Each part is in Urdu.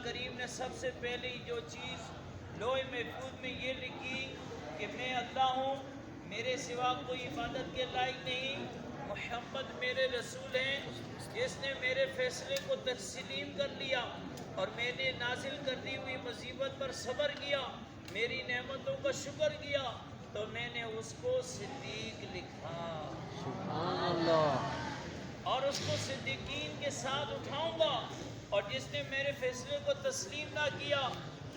کریم نے سب سے پہلے جو چیز لوح محفوظ میں یہ لکھی کہ میں اللہ ہوں، میرے سوا کوئی عبادت کے لائق نہیں، محمد میرے رسول ہیں، جس نے میرے فیصلے کو تسلیم کر لیا اور میں نے نازل کر دی ہوئی مصیبت پر صبر کیا، میری نعمتوں کا شکر کیا، تو میں نے اس کو صدیق لکھا سبحان اللہ۔ اور اس کو صدیقین کے ساتھ اٹھاؤں گا۔ اور جس نے میرے فیصلے کو تسلیم نہ کیا،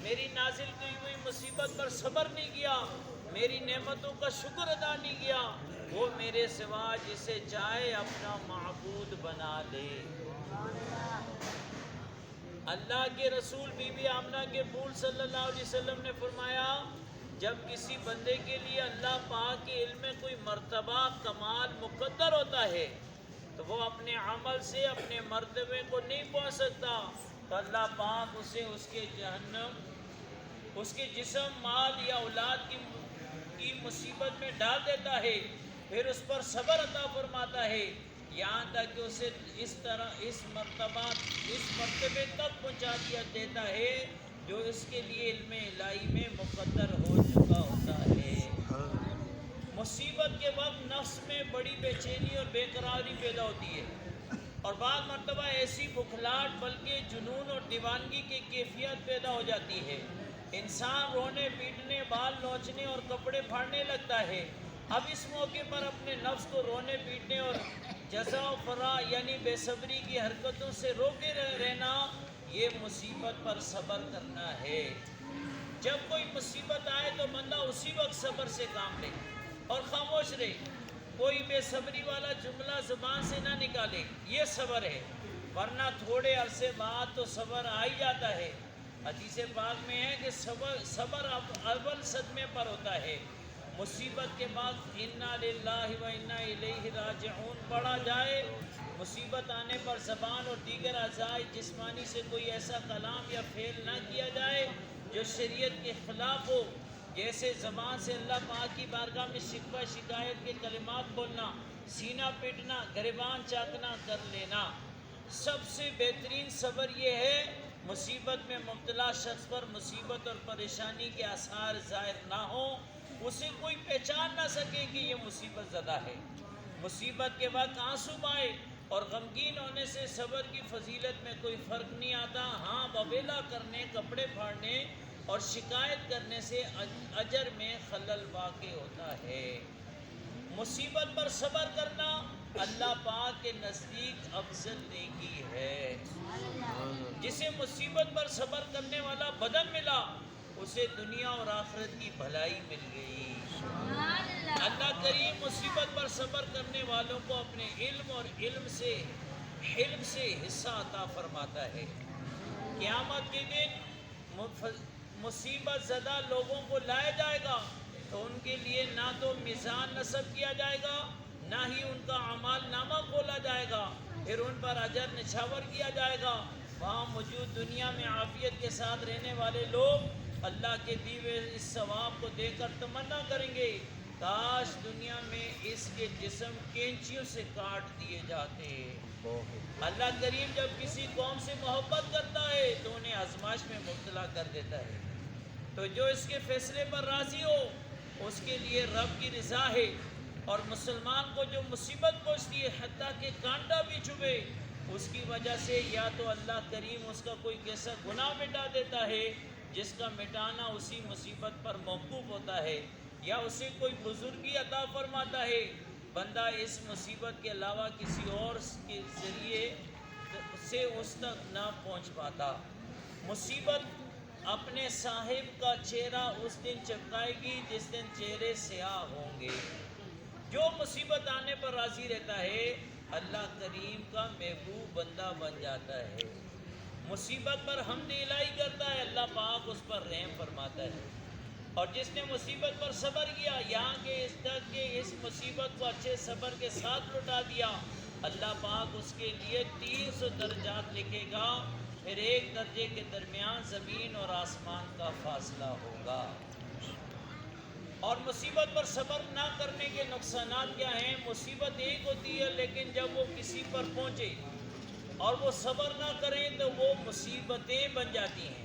میری نازل کی ہوئی مصیبت پر صبر نہیں کیا، میری نعمتوں کا شکر ادا نہیں کیا، وہ میرے سوا جسے چاہے اپنا معبود بنا لے۔ اللہ کے رسول بی بی آمنہ کے پھول صلی اللہ علیہ وسلم نے فرمایا، جب کسی بندے کے لیے اللہ پاک کے علم میں کوئی مرتبہ کمال مقدر ہوتا ہے تو وہ اپنے عمل سے اپنے مرتبے کو نہیں پہنچ سکتا، تو اللہ پاک اسے اس کے جہنم، اس کے جسم، مال یا اولاد کی مصیبت میں ڈال دیتا ہے، پھر اس پر صبر عطا فرماتا ہے، یہاں تک کہ اسے اس مرتبے تک پہنچا دیتا ہے جو اس کے لیے علم الہی میں مقدر ہو چکا ہوتا ہے۔ مصیبت کے وقت نفس میں بڑی بے چینی اور بے قراری پیدا ہوتی ہے، اور بعض مرتبہ ایسی بکھلاہٹ بلکہ جنون اور دیوانگی کی کیفیت پیدا ہو جاتی ہے، انسان رونے پیٹنے، بال نوچنے اور کپڑے پھاڑنے لگتا ہے۔ اب اس موقع پر اپنے نفس کو رونے پیٹنے اور جزا و فرا یعنی بے صبری کی حرکتوں سے روکے رہنا، یہ مصیبت پر صبر کرنا ہے۔ جب کوئی مصیبت آئے تو بندہ اسی وقت صبر سے کام لے اور خاموش رہے، کوئی بے صبری والا جملہ زبان سے نہ نکالے، یہ صبر ہے، ورنہ تھوڑے عرصے بعد تو صبر آ ہی جاتا ہے۔ حدیث پاک میں ہے کہ صبر اول صدمے پر ہوتا ہے، مصیبت کے بعد انا للہ و انا الیہ راجعون پڑھا جائے، مصیبت آنے پر زبان اور دیگر اعضاء جسمانی سے کوئی ایسا کلام یا فعل نہ کیا جائے جو شریعت کے خلاف ہو، جیسے زبان سے اللہ پاک کی بارگاہ میں شکوہ شکایت کے کلمات بولنا، سینہ پیٹنا، گریبان چاٹنا کر لینا۔ سب سے بہترین صبر یہ ہے مصیبت میں مبتلا شخص پر مصیبت اور پریشانی کے آثار ظاہر نہ ہوں، اسے کوئی پہچان نہ سکے کہ یہ مصیبت زدہ ہے۔ مصیبت کے وقت آنسو بہائے اور غمگین ہونے سے صبر کی فضیلت میں کوئی فرق نہیں آتا، ہاں وبیلہ کرنے، کپڑے پھاڑنے اور شکایت کرنے سے اجر میں خلل واقع ہوتا ہے۔ مصیبت پر صبر کرنا اللہ پاک کے نزدیک افضل نیکی ہے۔ جسے مصیبت پر صبر کرنے والا بدن ملا، اسے دنیا اور آخرت کی بھلائی مل گئی۔ اللہ کریم مصیبت پر صبر کرنے والوں کو اپنے علم اور حلم سے حصہ عطا فرماتا ہے۔ قیامت کے دن مصیبت زدہ لوگوں کو لایا جائے گا تو ان کے لیے نہ تو میزان نصب کیا جائے گا، نہ ہی ان کا اعمال نامہ کھولا جائے گا، پھر ان پر اجر نچھاور کیا جائے گا۔ وہاں موجود دنیا میں عافیت کے ساتھ رہنے والے لوگ اللہ کے دیے اس ثواب کو دیکھ کر تمنا کریں گے، کاش دنیا میں اس کے جسم کینچیوں سے کاٹ دیے جاتے۔ اللہ کریم جب کسی قوم سے محبت کرتا ہے تو انہیں آزمائش میں مبتلا کر دیتا ہے، تو جو اس کے فیصلے پر راضی ہو اس کے لیے رب کی رضا ہے، اور مسلمان کو جو مصیبت پہنچتی ہے حتیٰ کہ کانٹا بھی چبھے، اس کی وجہ سے یا تو اللہ کریم اس کا کوئی کیسا گناہ مٹا دیتا ہے جس کا مٹانا اسی مصیبت پر موقوف ہوتا ہے، یا اسے کوئی بزرگی عطا فرماتا ہے، بندہ اس مصیبت کے علاوہ کسی اور کے ذریعے سے اس تک نہ پہنچ پاتا۔ مصیبت اپنے صاحب کا چہرہ اس دن چمکائے گی جس دن چہرے سیاہ ہوں گے۔ جو مصیبت آنے پر راضی رہتا ہے اللہ کریم کا محبوب بندہ بن جاتا ہے، مصیبت پر حمد الہی کرتا ہے، اللہ پاک اس پر رحم فرماتا ہے، اور جس نے مصیبت پر صبر کیا یہاں کے اس تک کہ اس مصیبت کو اچھے صبر کے ساتھ لٹا دیا، اللہ پاک اس کے لیے 300 درجات لکھے گا، پھر ایک درجے کے درمیان زمین اور آسمان کا فاصلہ ہوگا۔ اور مصیبت پر صبر نہ کرنے کے نقصانات کیا ہیں؟ مصیبت ایک ہوتی ہے لیکن جب وہ کسی پر پہنچے اور وہ صبر نہ کریں تو وہ مصیبتیں بن جاتی ہیں.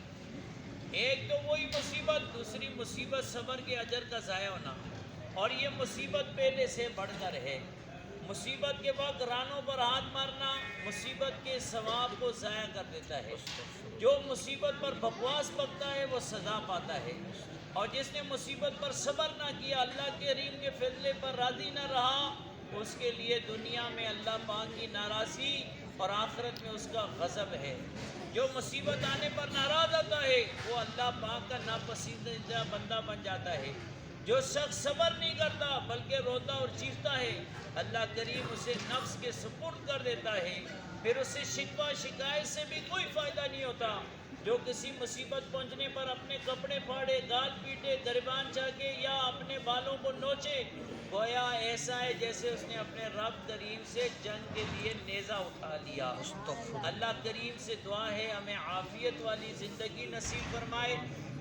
ایک تو وہی مصیبت، دوسری مصیبت صبر کے اجر کا ضائع ہونا، اور یہ مصیبت پہلے سے بڑھ کر ہے. مصیبت کے وقت رانوں پر ہاتھ مارنا مصیبت کے ثواب کو ضائع کر دیتا ہے. جو مصیبت پر بکواس بکتا ہے وہ سزا پاتا ہے، اور جس نے مصیبت پر صبر نہ کیا، اللہ کریم کے فیصلے پر راضی نہ رہا، اس کے لیے دنیا میں اللہ پاک کی ناراضی اور آخرت میں اس کا غضب ہے. جو مصیبت آنے پر ناراض ہوتا ہے وہ اللہ پاک کا ناپسندیدہ بندہ بن جاتا ہے. جو شخص صبر نہیں کرتا بلکہ روتا اور چیختا ہے، اللہ کریم اسے نفس کے سپرد کر دیتا ہے. پھر اسے شکوہ شکایت سے بھی کوئی فائدہ نہیں ہوتا. جو کسی مصیبت پہنچنے پر اپنے کپڑے پھاڑے، گال پیٹے، گریبان چاکے یا اپنے بالوں کو نوچے، گویا ایسا ہے جیسے اس نے اپنے رب کریم سے جنگ کے لیے نیزہ اٹھا لیا. اللہ کریم سے دعا ہے ہمیں عافیت والی زندگی نصیب فرمائے.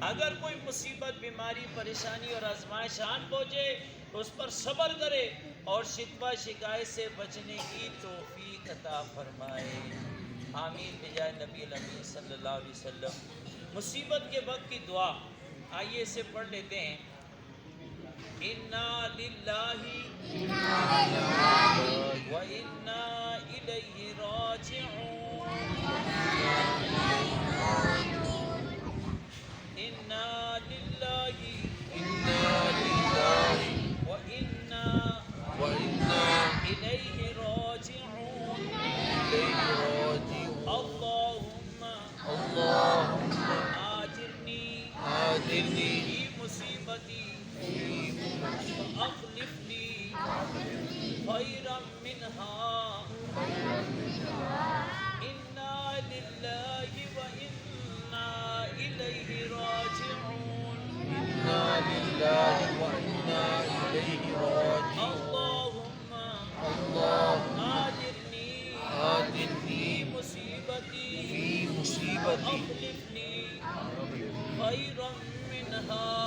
اگر کوئی مصیبت، بیماری، پریشانی اور آزمائش آن پہنچے تو اس پر صبر کرے اور شکوہ شکایت سے بچنے کی توفیق عطا فرمائے. آمین بجائے نبی الامین صلی اللہ علیہ وسلم. مصیبت کے وقت کی دعا آئیے اسے پڑھ لیتے ہیں. انا للہ و انا الیہ راجعون. انا للہ و انا الیہ راجعون. اللہم آجرنی فی مصیبتی واخلفنی خیرا منہا. انا للہ و انا الیہ راجعون. اللہم آجرنی فی مصیبتی واخلفنی خیرا منہا.